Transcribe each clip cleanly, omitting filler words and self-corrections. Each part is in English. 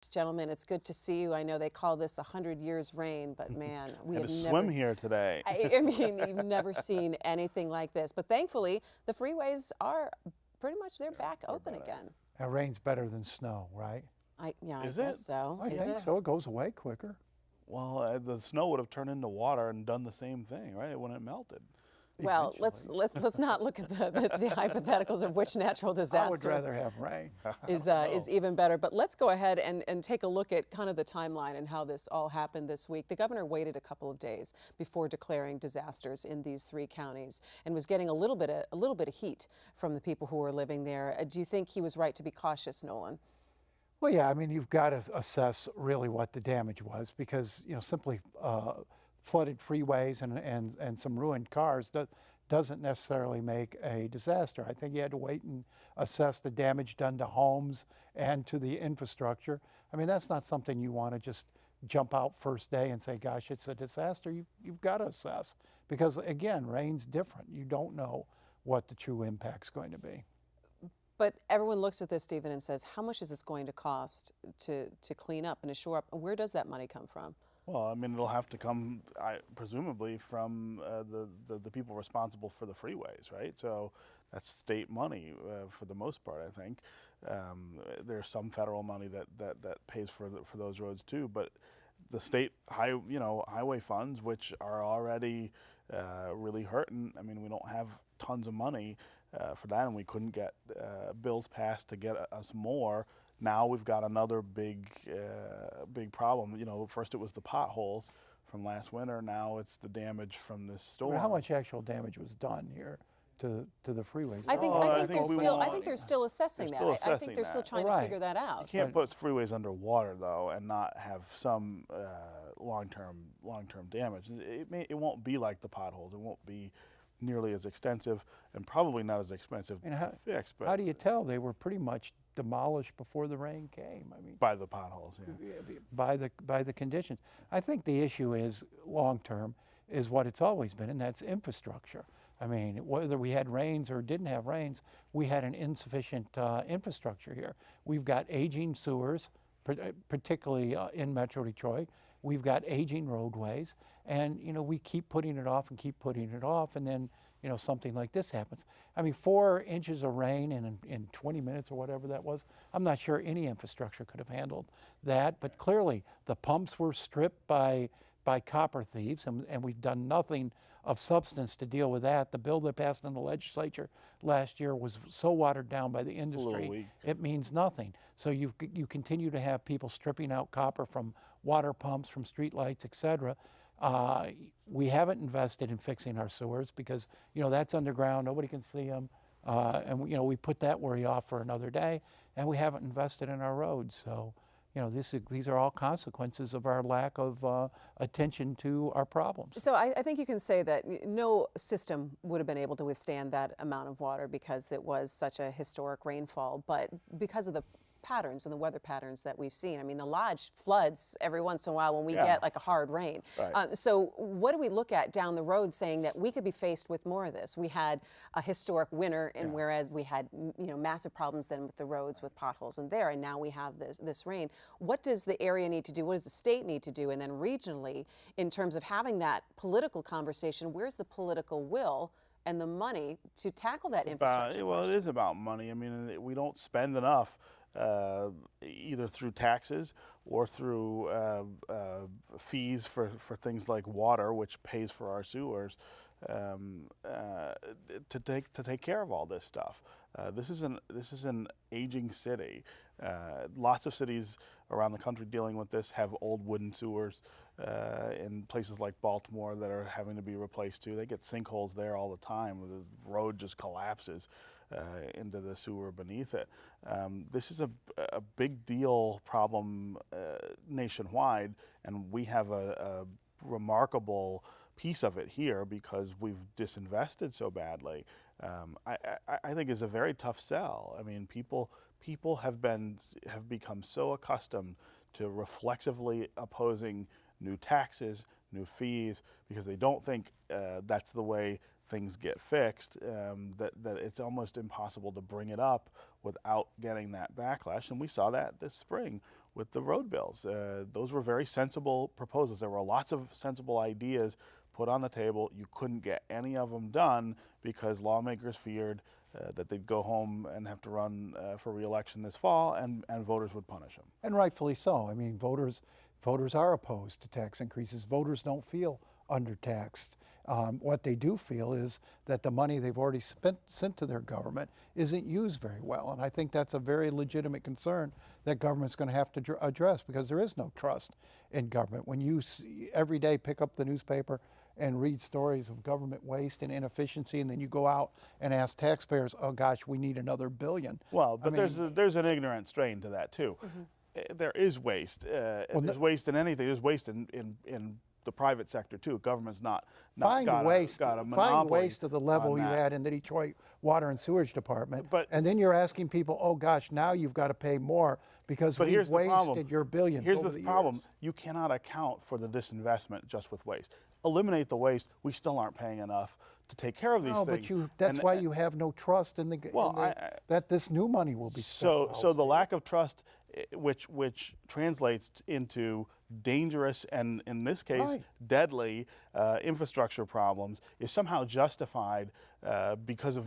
Gentlemen, it's good to see you. I know they call this 100 years rain, but man, we had have to never swim here today. I mean, you've never seen anything like this. But thankfully, the freeways are pretty much they're back open again. And rain's better than snow, right? Yeah, Is I it? guess so. I Is think it? so. It goes away quicker. Well, the snow would have turned into water and done the same thing, right? When it melted. Well, let's not look at the hypotheticals of which natural disaster I would rather have rain. is even better. But let's go ahead and take a look at kind of the timeline and how this all happened this week. The governor waited a couple of days before declaring disasters in these 3 counties and was getting a little bit of heat from the people who were living there. Do you think he was right to be cautious, Nolan? Well, yeah, I mean, you've got to assess really what the damage was because, simply flooded freeways and some ruined cars doesn't necessarily make a disaster. I think you had to wait and assess the damage done to homes and to the infrastructure. I mean, that's not something you want to just jump out first day and say, gosh, it's a disaster. You've got to assess because, again, rain's different. You don't know what the true impact's going to be. But everyone looks at this, Stephen, and says, how much is this going to cost to clean up and to shore up? Where does that money come from? Well, I mean, it'll have to come, presumably, from the people responsible for the freeways, right? So that's state money for the most part, I think. There's some federal money that pays for those roads too, but the state highway funds, which are already really hurting. I mean, we don't have tons of money for that, and we couldn't get bills passed to get us more. Now we've got another big problem. First it was the potholes from last winter. Now it's the damage from this storm. How much actual damage was done here to the freeways? I think they're still assessing that. I think they're still trying to figure that out. You can't put freeways underwater though and not have some long-term damage. It won't be like the potholes. It won't be nearly as extensive and probably not as expensive to fix. But how do you tell? They were pretty much demolished before the rain came. I mean, by the potholes, by the conditions. I think the issue is long-term is what it's always been, and that's infrastructure. I mean, whether we had rains or didn't have rains, we had an insufficient infrastructure here. We've got aging sewers, particularly in Metro Detroit. We've got aging roadways, and we keep putting it off and keep putting it off, and then something like this happens. I mean, 4 inches of rain in 20 minutes or whatever that was, I'm not sure any infrastructure could have handled that, but clearly the pumps were stripped by copper thieves, and we've done nothing of substance to deal with that. The bill that passed in the legislature last year was so watered down by the industry, it means nothing. So you continue to have people stripping out copper from water pumps, from street lights, et cetera. We haven't invested in fixing our sewers because that's underground, nobody can see them, and we put that worry off for another day, and we haven't invested in our roads. So these are all consequences of our lack of attention to our problems. So I think you can say that no system would have been able to withstand that amount of water because it was such a historic rainfall, but because of the patterns and the weather patterns that we've seen. I mean, the lodge floods every once in a while when we get like a hard rain. Right. So what do we look at down the road saying that we could be faced with more of this? We had a historic winter, and whereas we had massive problems then with the roads with potholes and now we have this rain. What does the area need to do? What does the state need to do? And then regionally, in terms of having that political conversation, where's the political will and the money to tackle that infrastructure? Well, it is about money. I mean, we don't spend enough. Either through taxes or through fees for things like water, which pays for our sewers, to take care of all this stuff. This is an aging city. Lots of cities around the country dealing with this have old wooden sewers in places like Baltimore that are having to be replaced too. They get sinkholes there all the time. The road just collapses into the sewer beneath it. This is a big deal problem nationwide, and we have a remarkable piece of it here because we've disinvested so badly. I think is a very tough sell. I mean, people have become so accustomed to reflexively opposing new taxes, new fees, because they don't think that's the way things get fixed, that it's almost impossible to bring it up without getting that backlash. And we saw that this spring with the road bills. Those were very sensible proposals. There were lots of sensible ideas put on the table. You couldn't get any of them done because lawmakers feared that they'd go home and have to run for re-election this fall, and voters would punish them. And rightfully so. I mean, voters are opposed to tax increases. Voters don't feel undertaxed. What they do feel is that the money they've already sent to their government isn't used very well. And I think that's a very legitimate concern that government's going to have to address, because there is no trust in government. When you every day pick up the newspaper and read stories of government waste and inefficiency, and then you go out and ask taxpayers, oh gosh, we need another billion. Well, but there's an ignorant strain to that too. There is waste. There's waste in anything. There's waste in the private sector too. Government's not got a monopoly. Find waste to the level you that. had in the Detroit Water and Sewage Department, But- and then you're asking people, oh gosh, now you've got to pay more because But we've here's the problem. wasted your billions Here's over the the problem. years. You cannot account for the disinvestment just with waste. Eliminate the waste, we still aren't paying enough to take care of these No, things. but that's why you have no trust in that this new money will be spent. So the lack of trust, which translates into dangerous and, in this case, Right. deadly infrastructure problems, is somehow justified because of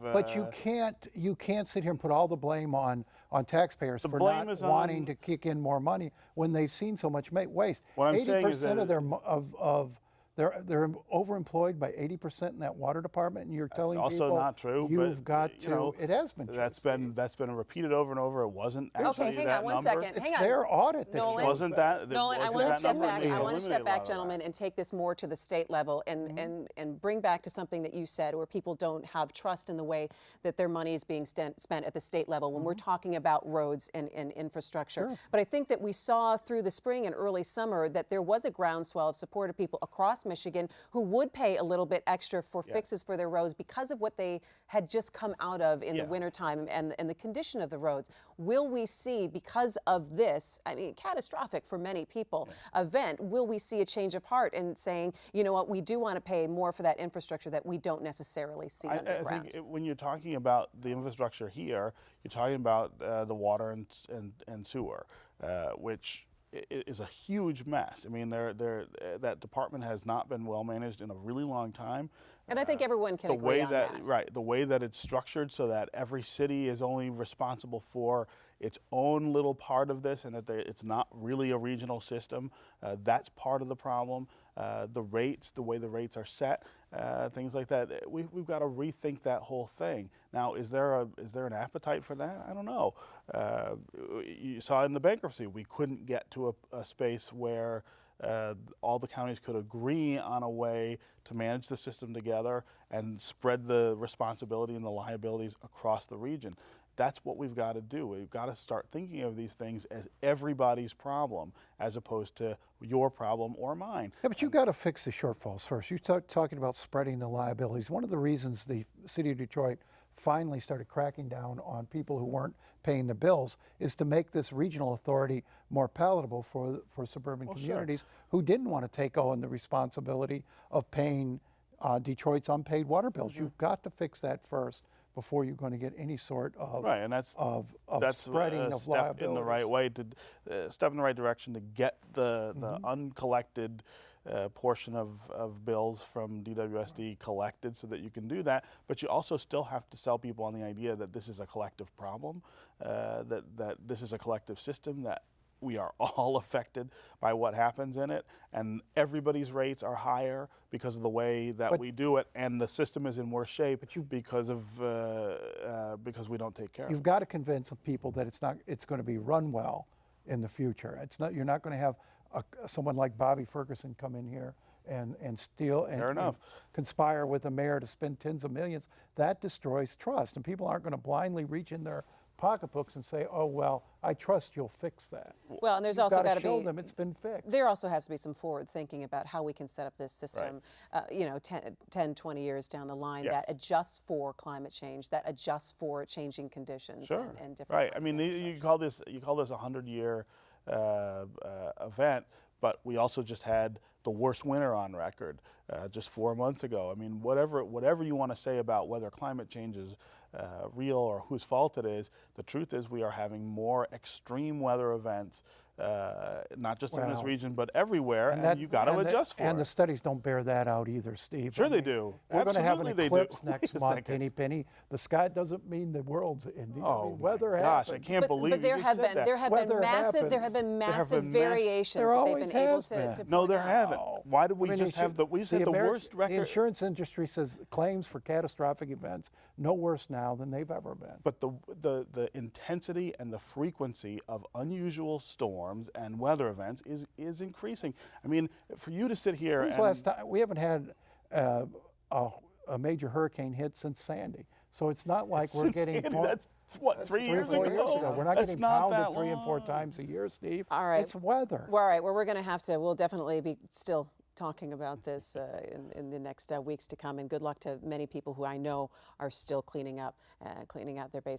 but you can't sit here and put all the blame on taxpayers for blame not is on- wanting to kick in more money when they've seen so much waste. What I'm saying is 80% that of their they're overemployed by 80% in that water department, and you're telling also people not true, you've but, got you to. know, It has been true. that's been repeated over and over. It wasn't actually Okay, hang that on one number. second. It's Hang on. their audit that Nolan? shows Wasn't that? Nolan, I wasn't want to that step number? back. They I want to eliminated step a lot back, of that. gentlemen, and take this more to the state level, and bring back to something that you said, where people don't have trust in the way that their money is being spent at the state level when we're talking about roads and infrastructure. Sure. But I think that we saw through the spring and early summer that there was a groundswell of support of people across Michigan who would pay a little bit extra for fixes for their roads because of what they had just come out of in the wintertime and the condition of the roads. Will we see, because of this, I mean, catastrophic for many people, event, will we see a change of heart in saying, you know what, we do want to pay more for that infrastructure that we don't necessarily see I underground? think when you're talking about the infrastructure here, you're talking about the water and sewer, which is a huge mess. I mean, that department has not been well managed in a really long time. And I think everyone can agree on that. Right, the way that it's structured so that every city is only responsible for its own little part of this, and that it's not really a regional system. That's part of the problem. The rates, the way the rates are set, things like that. We've got to rethink that whole thing. Now, is there an appetite for that? I don't know. You saw in the bankruptcy, we couldn't get to a space where all the counties could agree on a way to manage the system together and spread the responsibility and the liabilities across the region. That's what we've got to do. We've got to start thinking of these things as everybody's problem, as opposed to your problem or mine. Yeah, but you've got to fix the shortfalls first. You're talking about spreading the liabilities. One of the reasons the city of Detroit finally started cracking down on people who weren't paying the bills is to make this regional authority more palatable for suburban communities who didn't want to take on the responsibility of paying Detroit's unpaid water bills. You've got to fix that first before you're going to get any sort of and that's spreading a of step liabilities. in the right way to step in the right direction to get the uncollected portion of bills from DWSD collected, so that you can do that. But you also still have to sell people on the idea that this is a collective problem, that this is a collective system, that we are all affected by what happens in it, and everybody's rates are higher because of the way that we do it, and the system is in worse shape because we don't take care of it. You've got to convince people that it's going to be run well in the future. You're not going to have someone like Bobby Ferguson come in here and steal and conspire with the mayor to spend tens of millions. That destroys trust, and people aren't going to blindly reach in their pocketbooks and say, oh, well, I trust you'll fix that. Well, and there's You've also got to be show them it's been fixed. There also has to be some forward thinking about how we can set up this system, 10, 20 years down the line that adjusts for climate change, that adjusts for changing conditions and different. Right. I mean, you call this a 100-year event, but we also just had the worst winter on record just 4 months ago. I mean, whatever you want to say about whether climate change is real or whose fault it is, the truth is we are having more extreme weather events, not just in this region, but everywhere, and you've got to adjust for it. And the studies don't bear that out either, Steve. Sure they do. We're going to have an Absolutely eclipse they do. next Wait a month, second. Tinny Penny. The sky doesn't mean the world's ending. Oh, I mean, weather my gosh, happens. I can't believe but there you have just said been that. there have Weather been massive there have happens. been There have massive been variations There that they've always been able has to been. point No, there out. haven't. Why did we I mean, just have we said the worst record? The insurance industry says claims for catastrophic events no worse now than they've ever been. But the intensity and the frequency of unusual storms and weather events is increasing. I mean, for you to sit here When's the last time? We haven't had a major hurricane hit since Sandy. So it's not like we're Since getting. Sandy, that's what, 3 3 or years 4 ago? years ago. We're not That's getting not pounded that 3 and 4 long. times a year, Steve. All right. It's weather. Well, all right. Well, we're going to have to. We'll definitely be still talking about this in the next weeks to come. And good luck to many people who I know are still cleaning out their basements.